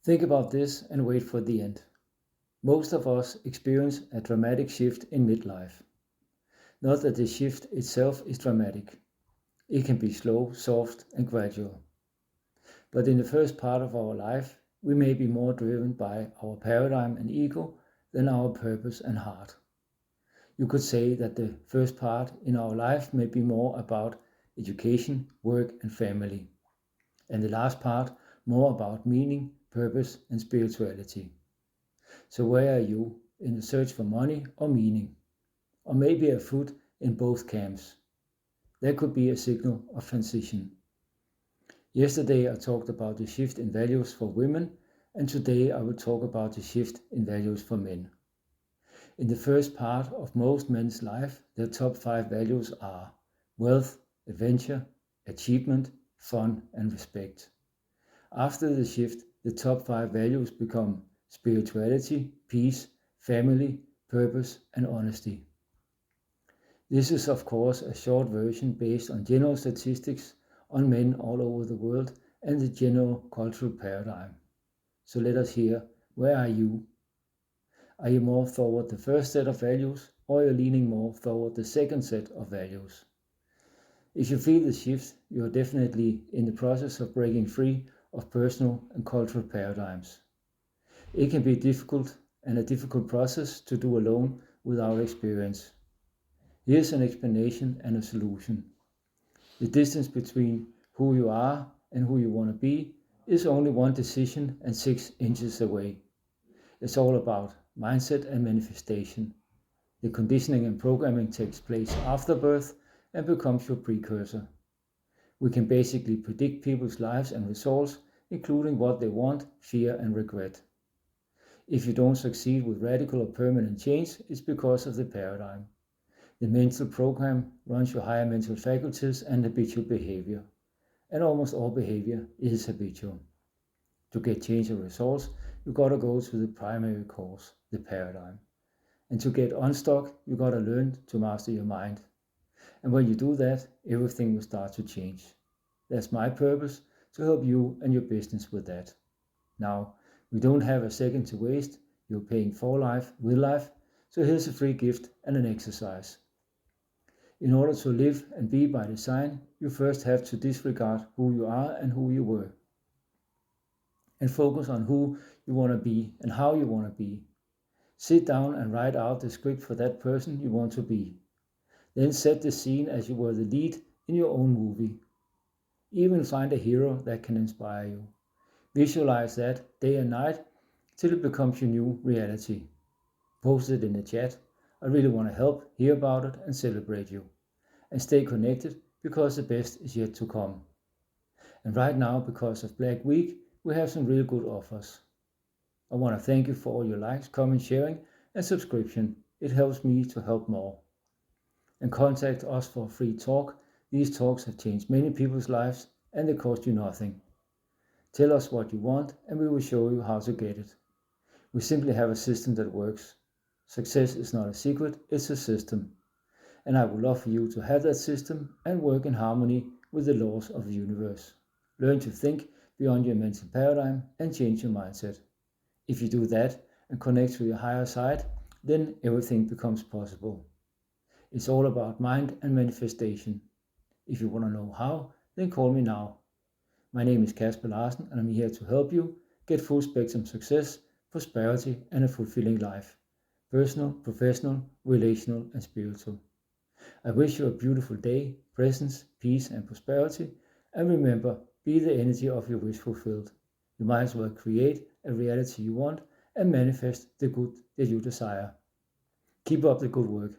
Think about this and wait for the end. Most of us experience a dramatic shift in midlife. Not that the shift itself is dramatic. It can be slow, soft, and gradual. But in the first part of our life, we may be more driven by our paradigm and ego than our purpose and heart. You could say that the first part in our life may be more about education, work, and family, and the last part more about meaning, purpose, and spirituality. So where are you, in the search for money or meaning? Or maybe a foot in both camps? There could be a signal of transition. Yesterday I talked about the shift in values for women, and today I will talk about the shift in values for men. In the first part of most men's life, their top 5 values are wealth, adventure, achievement, fun, and respect. After the shift, the top 5 values become spirituality, peace, family, purpose, and honesty. This is of course a short version based on general statistics on men all over the world and the general cultural paradigm. So let us hear, where are you? Are you more toward the first set of values, or are you leaning more toward the second set of values? If you feel the shift, you are definitely in the process of breaking free of personal and cultural paradigms. It can be difficult and a difficult process to do alone without experience. Here's an explanation and a solution. The distance between who you are and who you want to be is only one decision and 6 inches away. It's all about mindset and manifestation. The conditioning and programming takes place after birth and becomes your precursor. We can basically predict people's lives and results, including what they want, fear, and regret. If you don't succeed with radical or permanent change, it's because of the paradigm. The mental program runs your higher mental faculties and habitual behavior. And almost all behavior is habitual. To get change and results, you gotta go to the primary cause, the paradigm. And to get unstuck, you gotta learn to master your mind. And when you do that, everything will start to change. That's my purpose, to help you and your business with that. Now, we don't have a second to waste. You're paying for life, with life, so here's a free gift and an exercise. In order to live and be by design, you first have to disregard who you are and who you were, and focus on who you want to be and how you want to be. Sit down and write out the script for that person you want to be. Then set the scene as you were the lead in your own movie. Even find a hero that can inspire you. Visualize that day and night till it becomes your new reality. Post it in the chat. I really want to help, hear about it, and celebrate you. And stay connected, because the best is yet to come. And right now, because of Black Week, we have some really good offers. I want to thank you for all your likes, comments, sharing, and subscription. It helps me to help more. And contact us for a free talk. These talks have changed many people's lives, and they cost you nothing. Tell us what you want, and we will show you how to get it. We simply have a system that works. Success is not a secret, it's a system. And I would love for you to have that system and work in harmony with the laws of the universe. Learn to think beyond your mental paradigm and change your mindset. If you do that and connect to your higher side, then everything becomes possible. It's all about mind and manifestation. If you want to know how, then call me now. My name is Kasper Larsen, and I'm here to help you get full spectrum success, prosperity, and a fulfilling life. Personal, professional, relational, and spiritual. I wish you a beautiful day, presence, peace, and prosperity. And remember, be the energy of your wish fulfilled. You might as well create a reality you want and manifest the good that you desire. Keep up the good work.